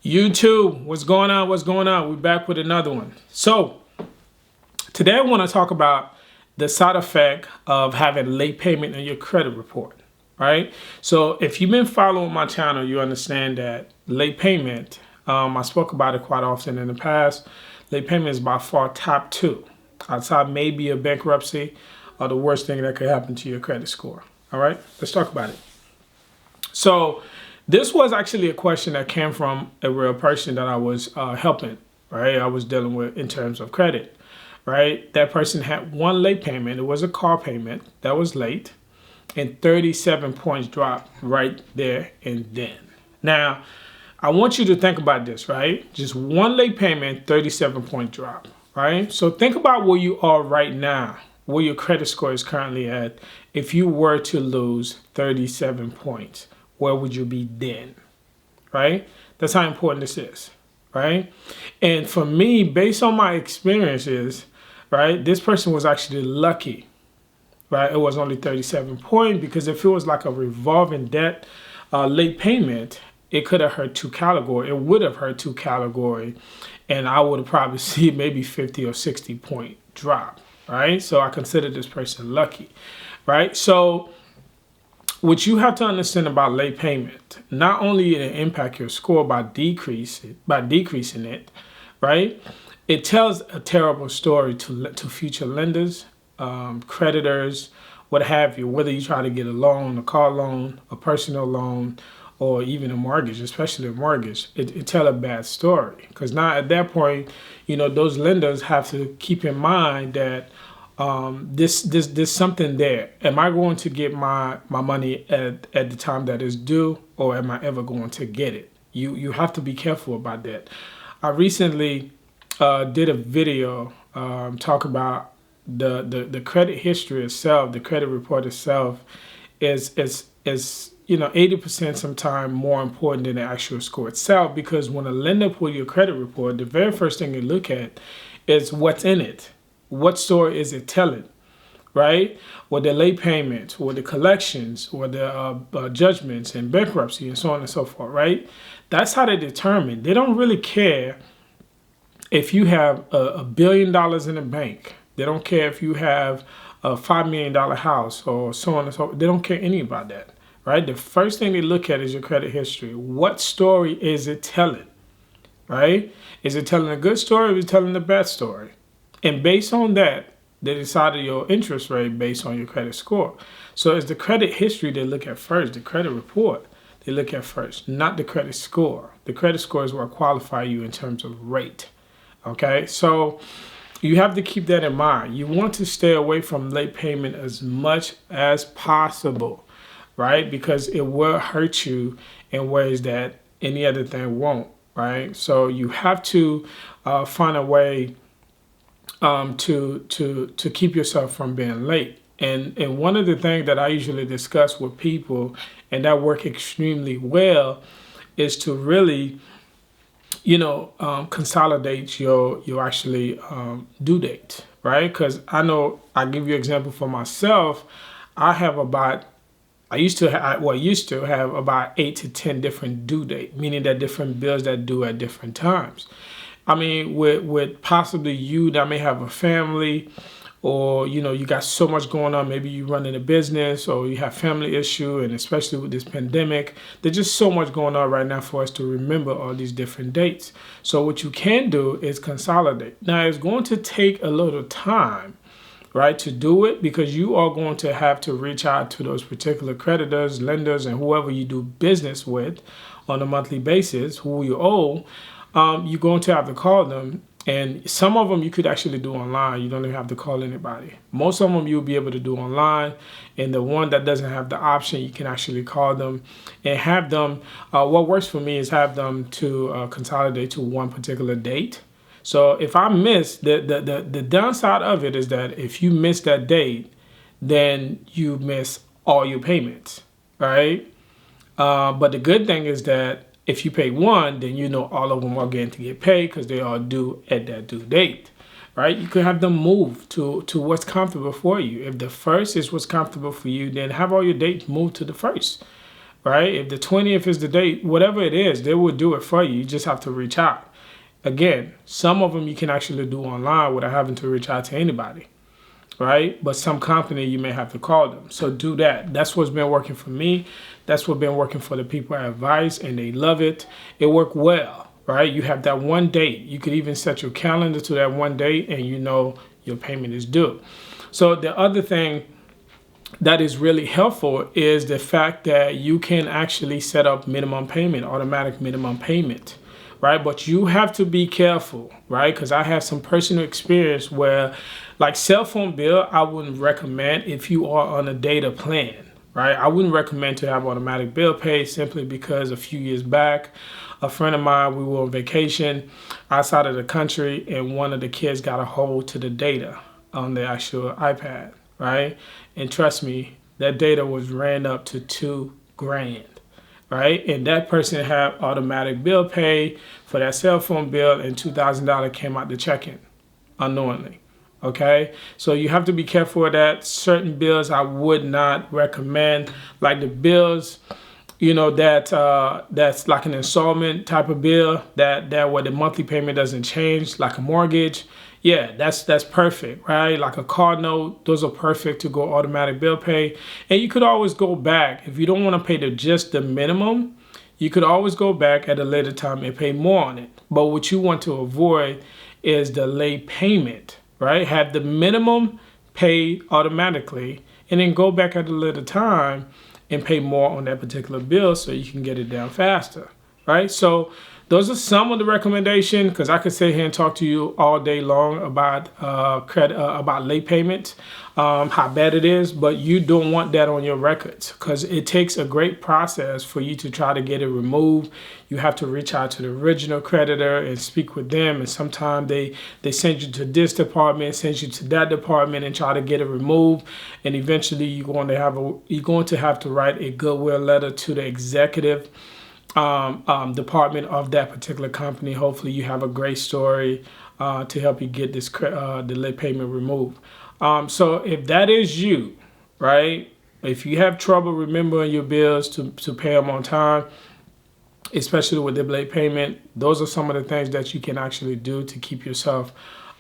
YouTube, what's going on? What's going on? We're back with another one. So today I want to talk about the side effect of having late payment on your credit report, right? So if you've been following my channel, you understand that late payment, I spoke about it quite often in the past. Late payment is by far top two, outside maybe a bankruptcy or the worst thing that could happen to your credit score. All right, let's talk about it. So this was actually a question that came from a real person that I was helping, right? I was dealing with in terms of credit, right? That person had one late payment. It was a car payment that was late, and 37 points dropped right there and then. Now, I want you to think about this, right? Just one late payment, 37-point drop, right? So think about where you are right now, where your credit score is currently at. If you were to lose 37 points, where would you be then, right? That's how important this is, right? And for me, based on my experiences, right, this person was actually lucky, right? It was only 37 points because if it was like a revolving debt late payment, it could have hurt two category. It would have hurt two category, and I would have probably seen maybe 50 or 60 point drop, right? So I consider this person lucky, right? So what you have to understand about late payment, not only it impact your score by decreasing it, right? It tells a terrible story to future lenders, creditors, what have you, whether you try to get a loan, a car loan, a personal loan, or even a mortgage, especially a mortgage. It tell a bad story because now at that point, you know, those lenders have to keep in mind that there's something there. Am I going to get my money at the time that is due, or am I ever going to get it? You have to be careful about that. I recently did a video talk about the credit history itself, the credit report itself is 80% sometimes more important than the actual score itself, because when a lender pulls your credit report, the very first thing you look at is what's in it. What story is it telling, right? Or the late payments, or the collections, or the judgments and bankruptcy and so on and so forth, right? That's how they determine. They don't really care if you have $1 billion in the bank. They don't care if you have a $5 million house or so on and so forth. They don't care any about that, right? The first thing they look at is your credit history. What story is it telling, right? Is it telling a good story or is it telling a bad story? And based on that, they decided your interest rate based on your credit score. So it's the credit history they look at first, the credit report they look at first, not the credit score. The credit score is what qualify you in terms of rate, okay? So you have to keep that in mind. You want to stay away from late payment as much as possible, right? Because it will hurt you in ways that any other thing won't, right? So you have to find a way to keep yourself from being late. And one of the things that I usually discuss with people, and that work extremely well, is to really, consolidate your actually due date, right? Because I know, I give you an example for myself. I used to have about 8 to 10 different due date, meaning that different bills that due at different times. I mean, with possibly you that may have a family, or, you got so much going on. Maybe you running a business, or you have family issue, and especially with this pandemic, there's just so much going on right now for us to remember all these different dates. So what you can do is consolidate. Now, it's going to take a little time, right, to do it, because you are going to have to reach out to those particular creditors, lenders, and whoever you do business with on a monthly basis, who you owe. You're going to have to call them, and some of them you could actually do online. You don't even have to call anybody. Most of them you'll be able to do online, and the one that doesn't have the option, you can actually call them and have them. What works for me is have them to consolidate to one particular date. So if I miss, the downside of it is that if you miss that date, then you miss all your payments, right? But the good thing is that if you pay one, then you know all of them are going to get paid because they are due at that due date, right? You could have them move to what's comfortable for you. If the first is what's comfortable for you, then have all your dates moved to the first, right? If the 20th is the date, whatever it is, they will do it for you. You just have to reach out. Again, some of them you can actually do online without having to reach out to anybody, right? But some company you may have to call them. So do that. That's what's been working for me. That's what's been working for the people at Advice, and they love it. It worked well, right? You have that one date. You could even set your calendar to that one date, and you know your payment is due. So the other thing that is really helpful is the fact that you can actually set up minimum payment, automatic minimum payment, right? But you have to be careful, right? Because I have some personal experience where, like cell phone bill, I wouldn't recommend if you are on a data plan, right? I wouldn't recommend to have automatic bill pay simply because a few years back, a friend of mine, we were on vacation outside of the country, and one of the kids got a hold to the data on the actual iPad, right? And trust me, that data was ran up to $2,000, right? And that person had automatic bill pay for that cell phone bill, and $2,000 came out the checking unknowingly. Okay, so you have to be careful of that. Certain bills I would not recommend, like the bills, you know, that's like an installment type of bill that where the monthly payment doesn't change, like a mortgage. Yeah, that's perfect, right? Like a car note, those are perfect to go automatic bill pay. And you could always go back if you don't want to pay just the minimum. You could always go back at a later time and pay more on it. But what you want to avoid is the late payment, right? Have the minimum paid automatically, and then go back at a later time and pay more on that particular bill so you can get it down faster, right? So those are some of the recommendations, because I could sit here and talk to you all day long about about late payments, how bad it is, but you don't want that on your records, because it takes a great process for you to try to get it removed. You have to reach out to the original creditor and speak with them, and sometimes they send you to this department, send you to that department, and try to get it removed. And eventually you're going to have to write a goodwill letter to the executive department of that particular company. Hopefully you have a great story to help you get this the late payment removed. So if that is you, right, if you have trouble remembering your bills to pay them on time, especially with the late payment, those are some of the things that you can actually do to keep yourself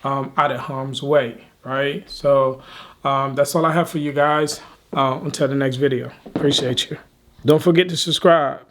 out of harm's way, right? So that's all I have for you guys. Until the next video. Appreciate you. Don't forget to subscribe.